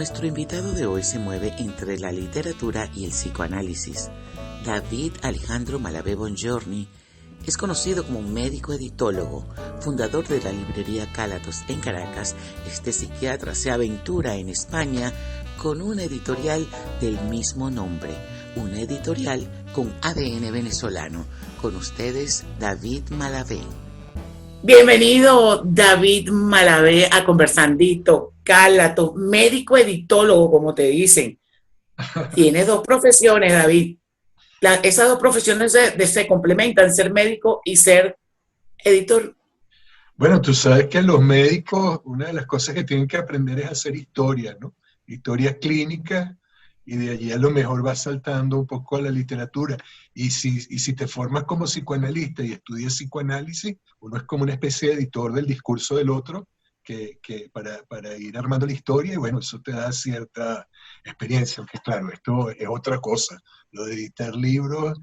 Nuestro invitado de hoy se mueve entre la literatura y el psicoanálisis. David Alejandro Malavé Bongiorni es conocido como un médico editólogo, fundador de la librería Cálatos en Caracas. Este psiquiatra se aventura en España con una editorial del mismo nombre, una editorial con ADN venezolano. Con ustedes, David Malavé. Bienvenido, David Malavé, a Conversandito, Cálatos, médico editólogo, como te dicen. Tienes dos profesiones, David. Esas dos profesiones se complementan, ser médico y ser editor. Bueno, tú sabes que los médicos, una de las cosas que tienen que aprender es hacer historia, ¿no? Historia clínica, y de allí a lo mejor vas saltando un poco a la literatura. Y si te formas como psicoanalista y estudias psicoanálisis, uno es como una especie de editor del discurso del otro, para ir armando la historia, y bueno, eso te da cierta experiencia, aunque claro, esto es otra cosa. Lo de editar libros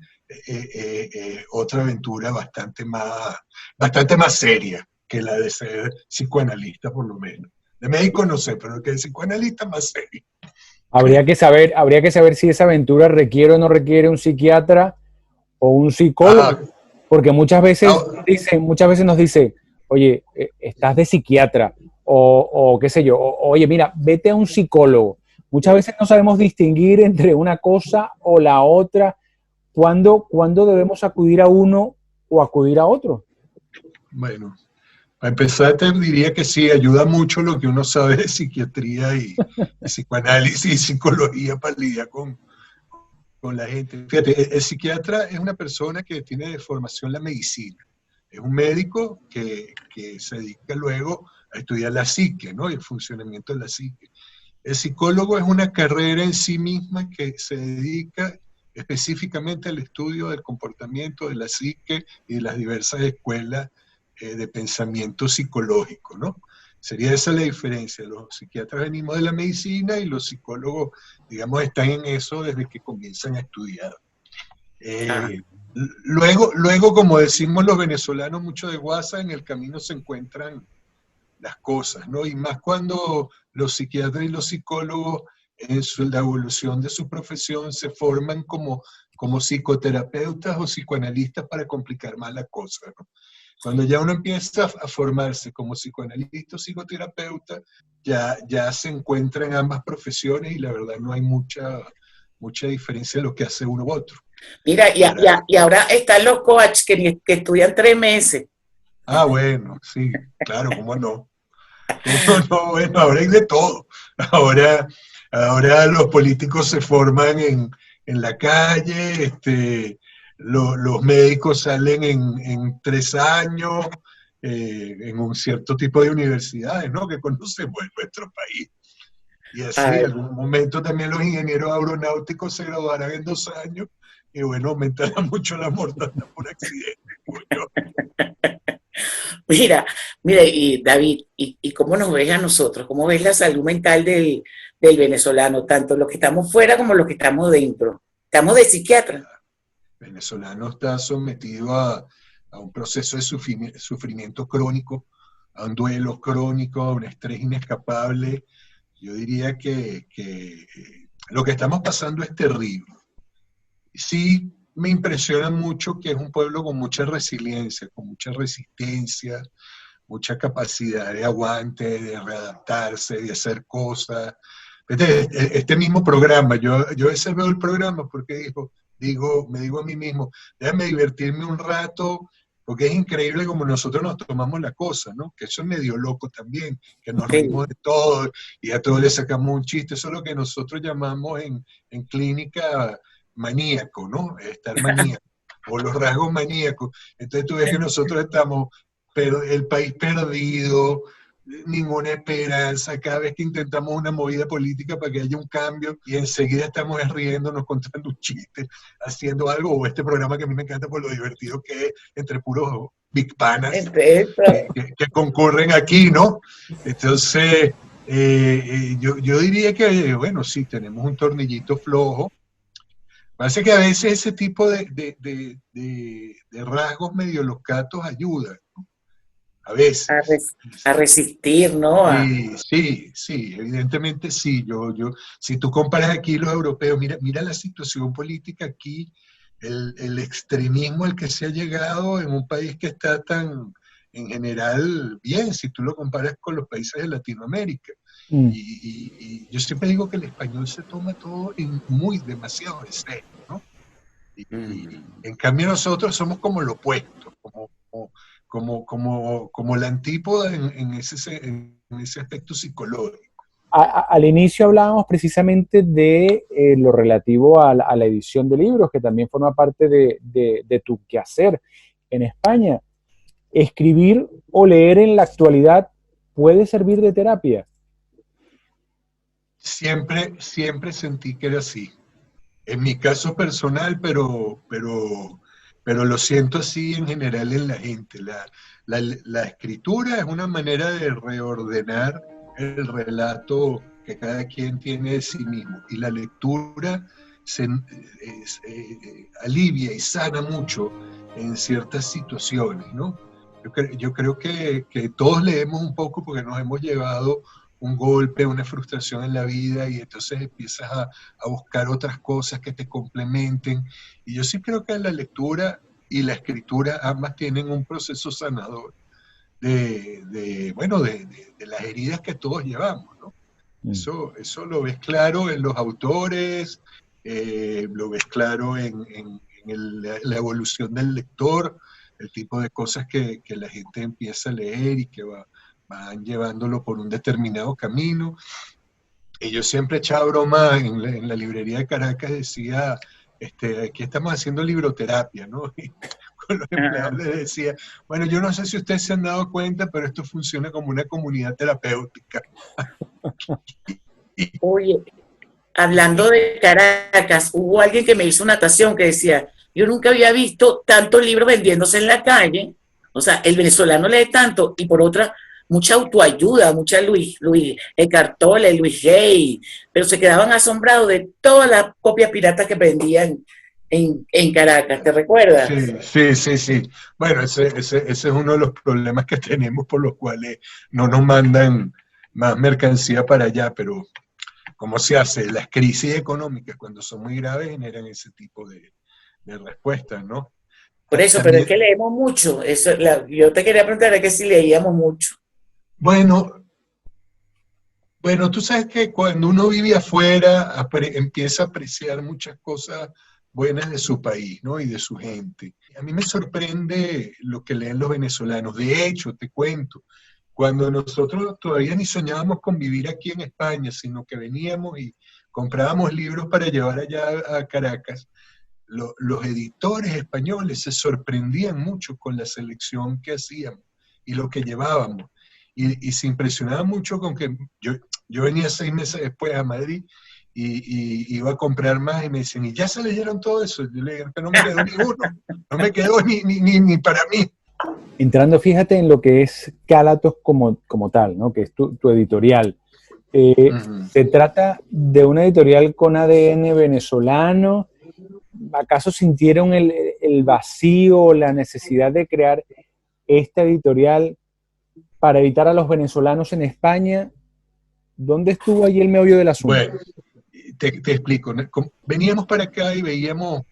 otra aventura bastante más seria que la de ser psicoanalista, por lo menos. De médico no sé, pero que de psicoanalista más serio. Habría que saber si esa aventura requiere o no requiere un psiquiatra o un psicólogo, porque muchas veces nos dice, oye, estás de psiquiatra, o qué sé yo, oye, mira, vete a un psicólogo. Muchas veces no sabemos distinguir entre una cosa o la otra. ¿Cuándo debemos acudir a uno o acudir a otro? Bueno, para empezar te diría que sí, ayuda mucho lo que uno sabe de psiquiatría y psicoanálisis y psicología para lidiar con la gente. Fíjate, el psiquiatra es una persona que tiene de formación la medicina. Es un médico que se dedica luego a estudiar la psique, ¿no? El funcionamiento de la psique. El psicólogo es una carrera en sí misma que se dedica específicamente al estudio del comportamiento de la psique y de las diversas escuelas de pensamiento psicológico, ¿no? Sería esa la diferencia. Los psiquiatras venimos de la medicina y los psicólogos, digamos, están en eso desde que comienzan a estudiar. Luego, como decimos los venezolanos, mucho de guasa, en el camino se encuentran las cosas, ¿no? Y más cuando los psiquiatras y los psicólogos en la evolución de su profesión se forman como psicoterapeutas o psicoanalistas para complicar más la cosa, ¿no? Cuando ya uno empieza a formarse como psicoanalista o psicoterapeuta, ya se encuentra en ambas profesiones y la verdad no hay mucha diferencia en lo que hace uno u otro. Mira, y ahora están los coaches que estudian 3 meses. Ah, bueno, sí, claro, ¿cómo no? ¿Cómo no? Bueno, ahora hay de todo. Ahora los políticos se forman en la calle, los médicos salen en 3 años, en un cierto tipo de universidades, ¿no? Que conocemos en nuestro país. Y así, en algún momento también los ingenieros aeronáuticos se graduarán en 2 años, y bueno, aumentará mucho la mortandad por accidente. Mira, y David, ¿y cómo nos ves a nosotros? ¿Cómo ves la salud mental del venezolano, tanto los que estamos fuera como los que estamos dentro? ¿Estamos de psiquiatra? El venezolano está sometido a un proceso de sufrimiento crónico, a un duelo crónico, a un estrés inescapable. Yo diría que lo que estamos pasando es terrible. Sí, me impresiona mucho que es un pueblo con mucha resiliencia, con mucha resistencia, mucha capacidad de aguante, de readaptarse, de hacer cosas. Este mismo programa, yo a veces veo el programa porque me digo a mí mismo, déjame divertirme un rato, porque es increíble como nosotros nos tomamos la cosa, ¿no? Que eso es medio loco también, que nos reímos de todo y a todos le sacamos un chiste. Eso es lo que nosotros llamamos en clínica maníaco, ¿no? Estar maníaco, o los rasgos maníacos. Entonces tú ves que nosotros estamos, pero el país perdido, ninguna esperanza, cada vez que intentamos una movida política para que haya un cambio, y enseguida estamos riéndonos, contando un chiste, haciendo algo, o este programa que a mí me encanta por lo divertido que es, entre puros big panas que concurren aquí, ¿no? Entonces, yo diría que, bueno, sí, tenemos un tornillito flojo. Parece que a veces ese tipo de rasgos medio locatos ayudan, ¿no? a veces. A resistir, ¿no? Sí, evidentemente sí. Si tú comparas aquí los europeos, mira la situación política aquí, el extremismo al que se ha llegado en un país que está tan, en general, bien, si tú lo comparas con los países de Latinoamérica. Y yo siempre digo que el español se toma todo demasiado en serio, ¿no? Y en cambio nosotros somos como lo opuesto, como la antípoda en ese aspecto psicológico. Al inicio hablábamos precisamente de lo relativo a la edición de libros, que también forma parte de tu quehacer en España. ¿Escribir o leer en la actualidad puede servir de terapia? Siempre sentí que era así. En mi caso personal, pero lo siento así en general en la gente. La escritura es una manera de reordenar el relato que cada quien tiene de sí mismo. Y la lectura alivia y sana mucho en ciertas situaciones, ¿no? Yo creo que todos leemos un poco porque nos hemos llevado un golpe, una frustración en la vida y entonces empiezas a buscar otras cosas que te complementen. Y yo sí creo que la lectura y la escritura ambas tienen un proceso sanador de las heridas que todos llevamos, ¿no? Eso lo ves claro en los autores, lo ves claro en la evolución del lector, el tipo de cosas que la gente empieza a leer y que van llevándolo por un determinado camino. Y yo siempre echaba broma en la librería de Caracas, decía, aquí estamos haciendo libroterapia, ¿no? Y con los empleados les decía, bueno, yo no sé si ustedes se han dado cuenta, pero esto funciona como una comunidad terapéutica. Oye, hablando de Caracas, hubo alguien que me hizo una anotación que decía, yo nunca había visto tantos libros vendiéndose en la calle, o sea, el venezolano lee tanto, y por otra, mucha autoayuda, mucha Luis Eckhart Tolle, Luis Hay, pero se quedaban asombrados de todas las copias piratas que vendían en Caracas, ¿te recuerdas? Sí. Bueno, ese es uno de los problemas que tenemos por los cuales no nos mandan más mercancía para allá, pero ¿cómo se hace? Las crisis económicas, cuando son muy graves, generan ese tipo de respuestas, ¿no? Por eso, pero es que leemos mucho. Yo te quería preguntar que si leíamos mucho. Bueno, tú sabes que cuando uno vive afuera, empieza a apreciar muchas cosas buenas de su país, ¿no? Y de su gente. A mí me sorprende lo que leen los venezolanos. De hecho, te cuento, cuando nosotros todavía ni soñábamos con vivir aquí en España, sino que veníamos y comprábamos libros para llevar allá a Caracas, los editores españoles se sorprendían mucho con la selección que hacíamos y lo que llevábamos. Y se impresionaban mucho con que yo venía 6 meses después a Madrid y iba a comprar más y me decían, ¿y ya se leyeron todo eso? Yo le dije, no me quedó ni uno, no me quedó ni para mí. Entrando, fíjate en lo que es Cálatos como tal, ¿no? Que es tu editorial. ¿Se trata de una editorial con ADN venezolano? ¿Acaso sintieron el vacío o la necesidad de crear esta editorial para evitar a los venezolanos en España? ¿Dónde estuvo allí el meollo del asunto? Bueno, te explico. Veníamos para acá y veíamos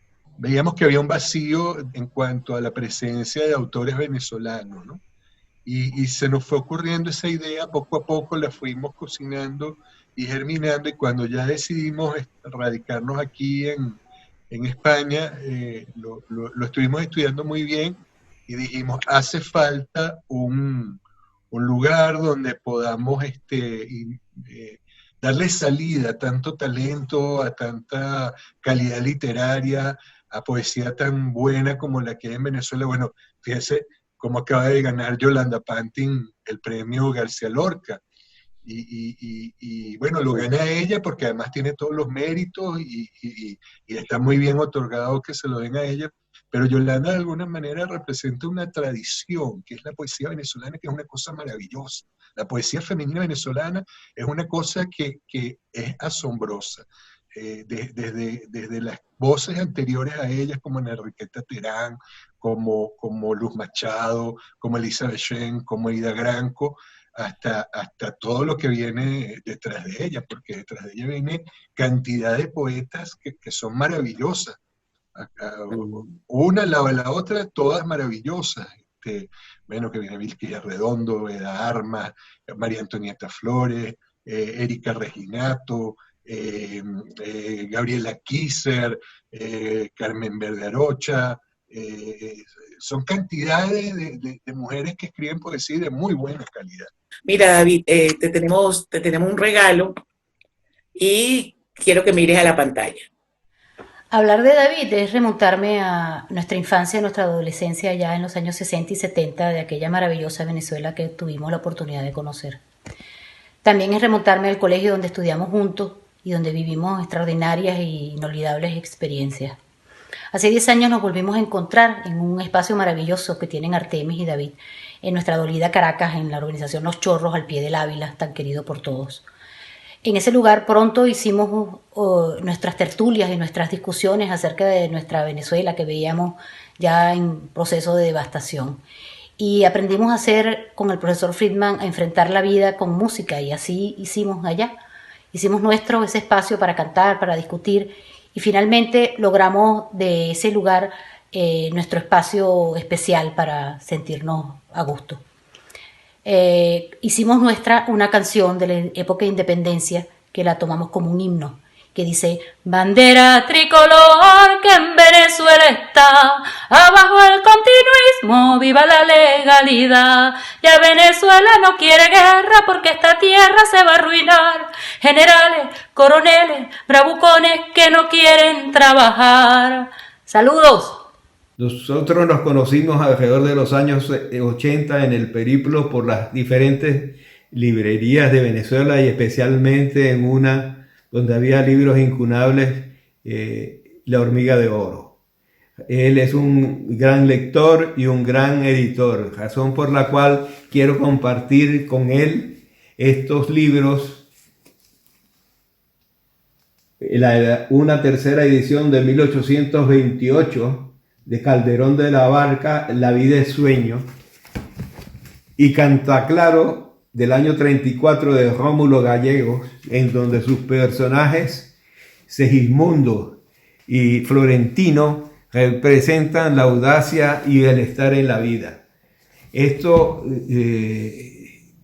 que había un vacío en cuanto a la presencia de autores venezolanos, ¿no? Y se nos fue ocurriendo esa idea, poco a poco la fuimos cocinando y germinando, y cuando ya decidimos radicarnos aquí en España, lo estuvimos estudiando muy bien y dijimos, hace falta un lugar donde podamos darle salida a tanto talento, a tanta calidad literaria, a poesía tan buena como la que hay en Venezuela. Bueno, fíjense cómo acaba de ganar Yolanda Pantin el premio García Lorca. Y bueno, lo gana ella porque además tiene todos los méritos y está muy bien otorgado que se lo den a ella, pero Yolanda de alguna manera representa una tradición, que es la poesía venezolana, que es una cosa maravillosa. La poesía femenina venezolana es una cosa que es asombrosa. Desde las voces anteriores a ellas, como Ana Enriqueta Terán, como Luz Machado, como Elizabeth Shen, como Ida Granco, hasta todo lo que viene detrás de ella, porque detrás de ella viene cantidad de poetas que son maravillosas. Una al lado de la otra, todas maravillosas. Bueno, que viene Vilquilla Redondo, Eda Armas, María Antonieta Flores, Erika Reginato, Gabriela Kisser, Carmen Vergarocha. Son cantidades de mujeres que escriben poesía de muy buena calidad. Mira, David, te tenemos un regalo y quiero que mires a la pantalla. Hablar de David es remontarme a nuestra infancia, a nuestra adolescencia ya en los años 60 y 70 de aquella maravillosa Venezuela que tuvimos la oportunidad de conocer. También es remontarme al colegio donde estudiamos juntos y donde vivimos extraordinarias e inolvidables experiencias. Hace 10 años nos volvimos a encontrar en un espacio maravilloso que tienen Artemis y David en nuestra dolida Caracas, en la organización Los Chorros, al pie del Ávila, tan querido por todos. En ese lugar pronto hicimos nuestras tertulias y nuestras discusiones acerca de nuestra Venezuela que veíamos ya en proceso de devastación. Y aprendimos a hacer con el profesor Friedman, a enfrentar la vida con música, y así hicimos allá. Hicimos nuestro ese espacio para cantar, para discutir, y finalmente logramos de ese lugar nuestro espacio especial para sentirnos a gusto. Hicimos nuestra una canción de la época de independencia que la tomamos como un himno, que dice: bandera tricolor que en Venezuela está, abajo el continuismo, viva la legalidad. Ya Venezuela no quiere guerra porque esta tierra se va a arruinar. Generales, coroneles, bravucones que no quieren trabajar. Saludos. Nosotros nos conocimos alrededor de los años 80 en el periplo por las diferentes librerías de Venezuela y especialmente en una donde había libros incunables, La Hormiga de Oro. Él es un gran lector y un gran editor, razón por la cual quiero compartir con él estos libros. Una tercera edición de 1828 de Calderón de la Barca, La vida es sueño, y Cantaclaro del año 34 de Rómulo Gallegos, en donde sus personajes Segismundo y Florentino representan la audacia y el estar en la vida. Esto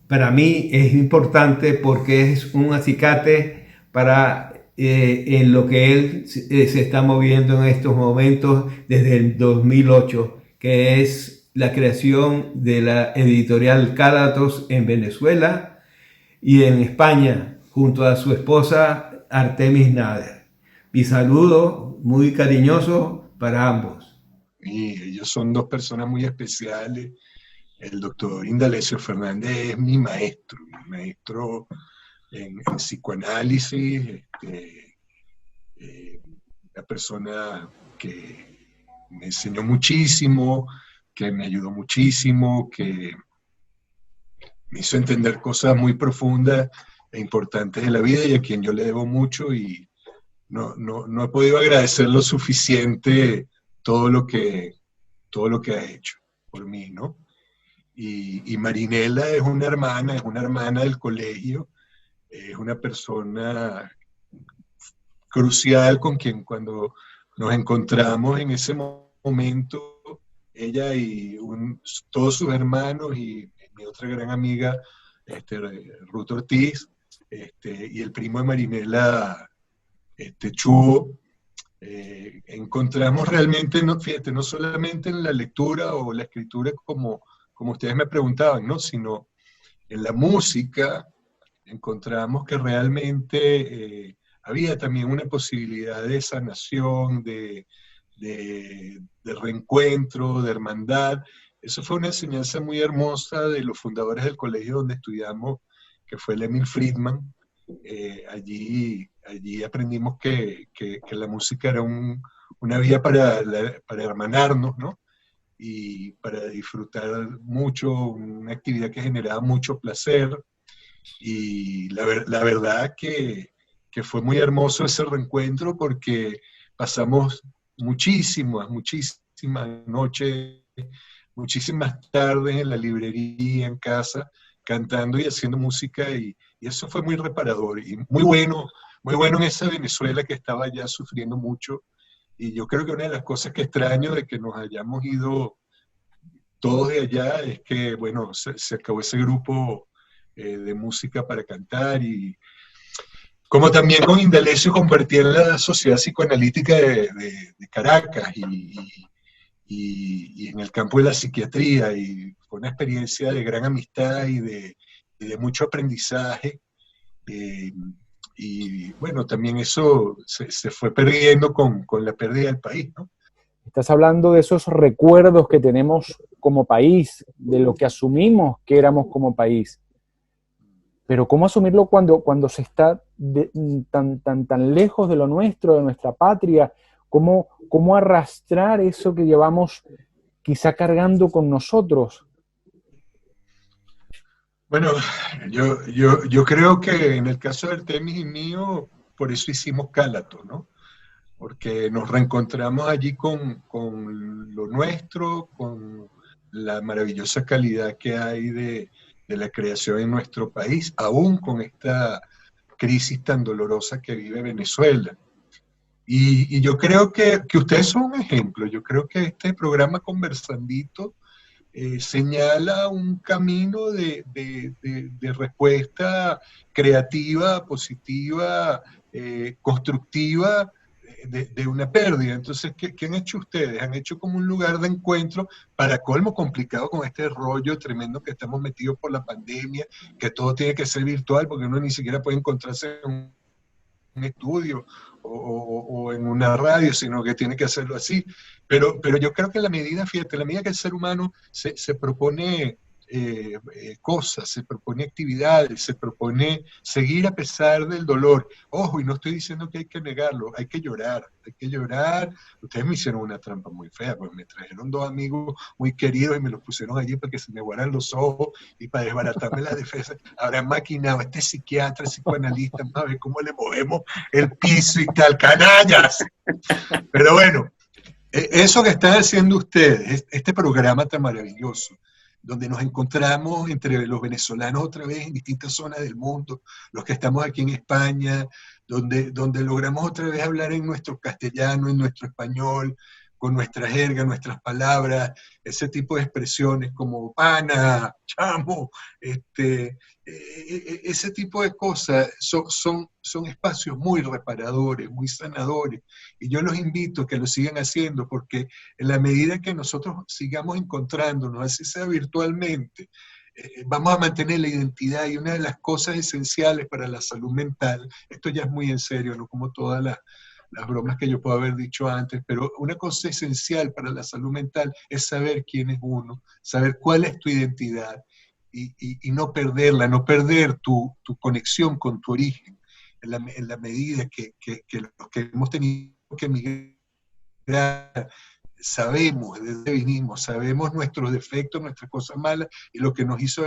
para mí es importante porque es un acicate para en lo que él se está moviendo en estos momentos desde el 2008, que es la creación de la editorial Cádatos en Venezuela y en España, junto a su esposa Artemis Nader. Mi saludo muy cariñoso para ambos. Y ellos son dos personas muy especiales. El doctor Indalecio Fernández es mi maestro en psicoanálisis, una persona que me enseñó muchísimo, que me ayudó muchísimo, que me hizo entender cosas muy profundas e importantes de la vida y a quien yo le debo mucho, y no he podido agradecer lo suficiente todo lo que ha hecho por mí, ¿no? Y Marinela es una hermana del colegio. Es una persona crucial con quien cuando nos encontramos en ese momento, ella y todos sus hermanos y mi otra gran amiga, Ruth Ortiz, y el primo de Marinela, Chubo, encontramos realmente, fíjate, no solamente en la lectura o la escritura como ustedes me preguntaban, ¿no? Sino en la música. Encontramos que realmente había también una posibilidad de sanación, de reencuentro, de hermandad. Eso fue una enseñanza muy hermosa de los fundadores del colegio donde estudiamos, que fue el Emil Friedman. Allí aprendimos que la música era una vía para hermanarnos, ¿no? Y para disfrutar mucho, una actividad que generaba mucho placer. Y la verdad que fue muy hermoso ese reencuentro porque pasamos muchísimas noches, muchísimas tardes en la librería, en casa, cantando y haciendo música, y eso fue muy reparador y muy bueno en esa Venezuela que estaba ya sufriendo mucho. Y yo creo que una de las cosas que extraño de que nos hayamos ido todos de allá es que, bueno, se acabó ese grupo de música para cantar, y como también con Indalecio convertí en la Sociedad Psicoanalítica de Caracas y en el campo de la psiquiatría, y fue una experiencia de gran amistad y de mucho aprendizaje. eh, y bueno, también eso se fue perdiendo con la pérdida del país, ¿no? Estás hablando de esos recuerdos que tenemos como país, de lo que asumimos que éramos como país. Pero ¿cómo asumirlo cuando se está tan lejos de lo nuestro, de nuestra patria? ¿Cómo arrastrar eso que llevamos quizá cargando con nosotros? Bueno, yo creo que en el caso de Artemis y mío, por eso hicimos Cálato, ¿no? Porque nos reencontramos allí con lo nuestro, con la maravillosa calidad que hay de la creación en nuestro país, aún con esta crisis tan dolorosa que vive Venezuela. Y yo creo que ustedes son un ejemplo. Yo creo que este programa Conversandito señala un camino de respuesta creativa, positiva, constructiva de una pérdida. Entonces, ¿qué han hecho ustedes? Han hecho como un lugar de encuentro, para colmo complicado con este rollo tremendo que estamos metidos por la pandemia, que todo tiene que ser virtual porque uno ni siquiera puede encontrarse en un estudio o en una radio, sino que tiene que hacerlo así. Pero yo creo que la medida, fíjate, la medida que el ser humano se propone cosas, se propone actividades, se propone seguir a pesar del dolor. Ojo, y no estoy diciendo que hay que negarlo, hay que llorar, hay que llorar. Ustedes me hicieron una trampa muy fea, pues me trajeron dos amigos muy queridos y me los pusieron allí para que se me guardaran los ojos y para desbaratarme la defensa. Habrán maquinado, este psiquiatra, psicoanalista, a ver cómo le movemos el piso y tal, canallas. Pero bueno, eso que están haciendo ustedes, este programa tan maravilloso, donde nos encontramos entre los venezolanos otra vez en distintas zonas del mundo, los que estamos aquí en España, donde logramos otra vez hablar en nuestro castellano, en nuestro español, con nuestra jerga, nuestras palabras, ese tipo de expresiones como pana, chamo, ese tipo de cosas son espacios muy reparadores, muy sanadores, y yo los invito a que lo sigan haciendo, porque en la medida que nosotros sigamos encontrándonos, así sea virtualmente, vamos a mantener la identidad, y una de las cosas esenciales para la salud mental, esto ya es muy en serio, no como todas las bromas que yo puedo haber dicho antes, pero una cosa esencial para la salud mental es saber quién es uno, saber cuál es tu identidad y no perderla, no perder tu conexión con tu origen, en la medida que los que hemos tenido que emigrar sabemos de dónde vinimos, sabemos nuestros defectos, nuestras cosas malas y lo que nos hizo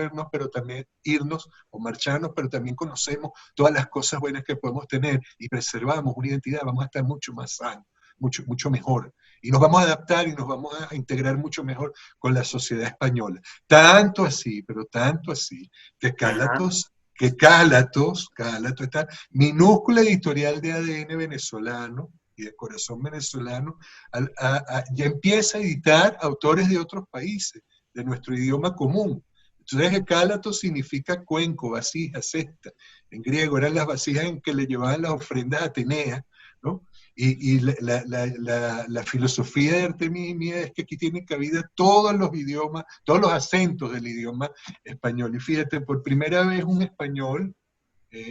irnos o marcharnos, pero también conocemos todas las cosas buenas que podemos tener y preservamos una identidad, vamos a estar mucho más sanos, mucho mejor. Y nos vamos a adaptar y nos vamos a integrar mucho mejor con la sociedad española. Tanto así, pero tanto así, que Cálatos, esta minúscula editorial de ADN venezolano y de corazón venezolano, ya empieza a editar autores de otros países, de nuestro idioma común. Entonces, Cálatos significa cuenco, vasija, cesta. En griego eran las vasijas en que le llevaban las ofrendas a Atenea, ¿no? Y la filosofía de Artemis y mía es que aquí tienen cabida todos los idiomas, todos los acentos del idioma español. Y fíjate, por primera vez un español,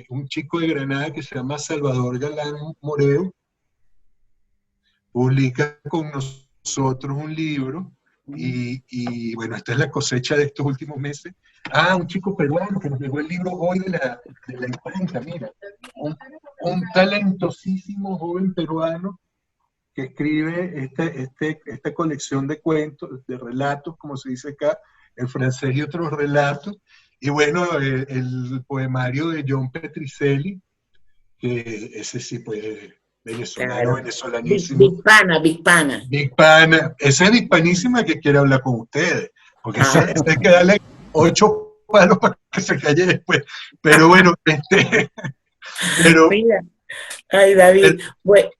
un chico de Granada que se llama Salvador Galán Moreo, publica con nosotros un libro, y bueno, esta es la cosecha de estos últimos meses. Un chico peruano que nos dejó el libro hoy de la imprenta, mira, un talentosísimo joven peruano que escribe esta colección de cuentos, de relatos, como se dice acá, en francés y otros relatos, y bueno, el poemario de John Petricelli, que ese sí, pues, venezolano, Claro. venezolanísimo. Big Pana. Big Pana, esa es Big Panísima que quiere hablar con ustedes, porque ese hay que darle 8 palos para que se calle después. Pero bueno, pero Mira, ay, David,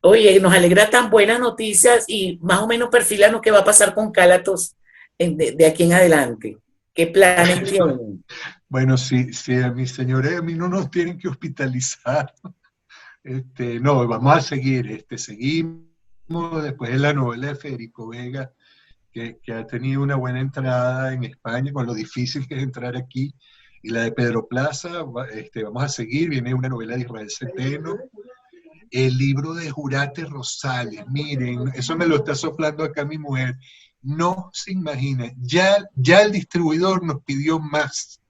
oye, nos alegra tan buenas noticias y más o menos perfílanos qué va a pasar con Cálatos de aquí en adelante. ¿Qué planes tienen? bueno, si a mis señores a mí no nos tienen que hospitalizar, no, vamos a seguir, seguimos después de la novela de Federico Vega, que ha tenido una buena entrada en España, con lo difícil que es entrar aquí, y la de Pedro Plaza, vamos a seguir, viene una novela de Israel Centeno, el libro de Jurate Rosales, miren, eso me lo está soplando acá mi mujer, no se imagina, ya el distribuidor nos pidió más,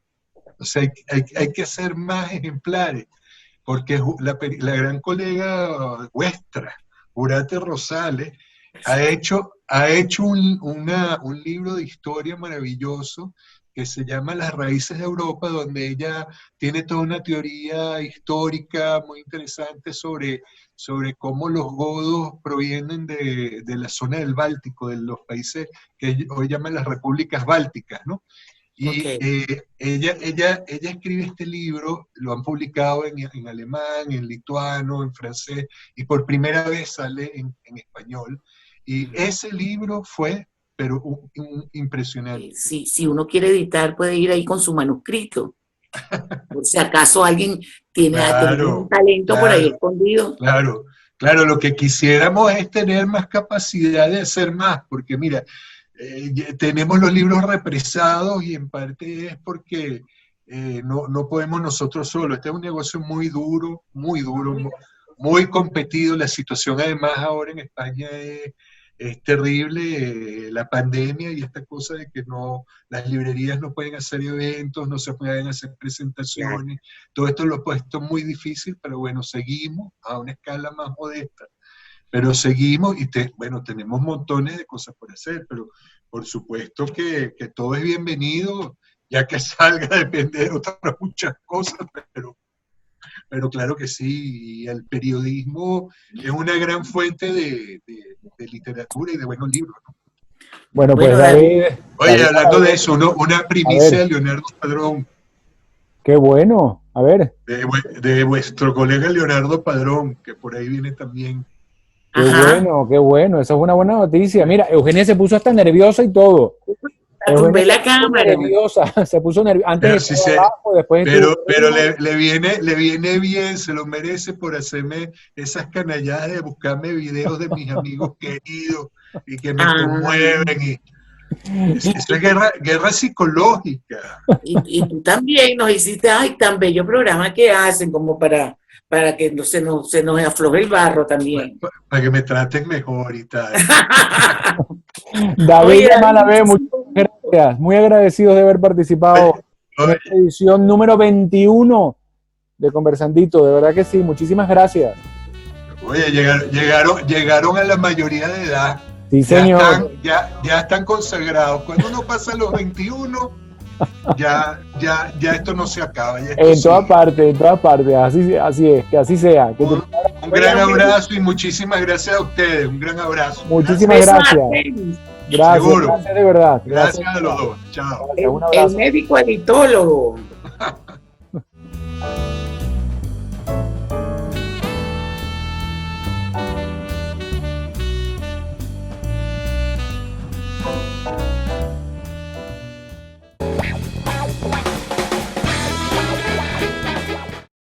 o sea, hay que hacer más ejemplares, porque la gran colega vuestra, Jurate Rosales, ha hecho un libro de historia maravilloso que se llama Las Raíces de Europa, donde ella tiene toda una teoría histórica muy interesante sobre cómo los godos provienen de la zona del Báltico, de los países que hoy llaman las repúblicas bálticas, ¿no? Y ella escribe este libro, lo han publicado en alemán, en lituano, en francés, y por primera vez sale en español. Y ese libro fue, pero impresionante. Si uno quiere editar, puede ir ahí con su manuscrito. Por si acaso alguien tiene un talento por ahí escondido. Claro, lo que quisiéramos es tener más capacidad de hacer más, porque mira, tenemos los libros represados y en parte es porque no podemos nosotros solos. Este es un negocio muy duro, muy competido. La situación además ahora en España es terrible, la pandemia y esta cosa de que las librerías no pueden hacer eventos, no se pueden hacer presentaciones, todo esto lo ha puesto muy difícil, pero bueno, seguimos a una escala más modesta, pero seguimos y tenemos montones de cosas por hacer, pero por supuesto que todo es bienvenido, ya que salga depende de otras muchas cosas, pero claro que sí, y el periodismo es una gran fuente de literatura y de buenos libros, ¿no? Bueno, pues David... Oye, hablando de eso, una primicia de Leonardo Padrón. Qué bueno, a ver. De vuestro colega Leonardo Padrón, que por ahí viene también. Qué bueno, esa es una buena noticia. Mira, Eugenia se puso hasta nerviosa y todo. Tumbé la cámara. Nerviosa, se puso nerviosa. Antes de abajo, después pero le viene bien, se lo merece por hacerme esas canalladas de buscarme videos de mis amigos queridos y que me conmueven. Eso es guerra psicológica. Y tú también nos hiciste tan bello programa que hacen como para que se nos afloje el barro también. Para que me traten mejor y tal. David Malavé, muchas gracias. Muy agradecidos de haber participado en esta edición número 21 de Conversandito. De verdad que sí, muchísimas gracias. Oye, llegaron a la mayoría de edad. Sí, señor. Ya están consagrados. Cuando uno pasa los 21, ya esto no se acaba. En todas partes, así es, que así sea. Un gran abrazo y muchísimas gracias a ustedes. Un gran abrazo. Muchísimas gracias. Gracias, Seguro. Gracias de verdad. Gracias a los dos. Chao. El médico editólogo.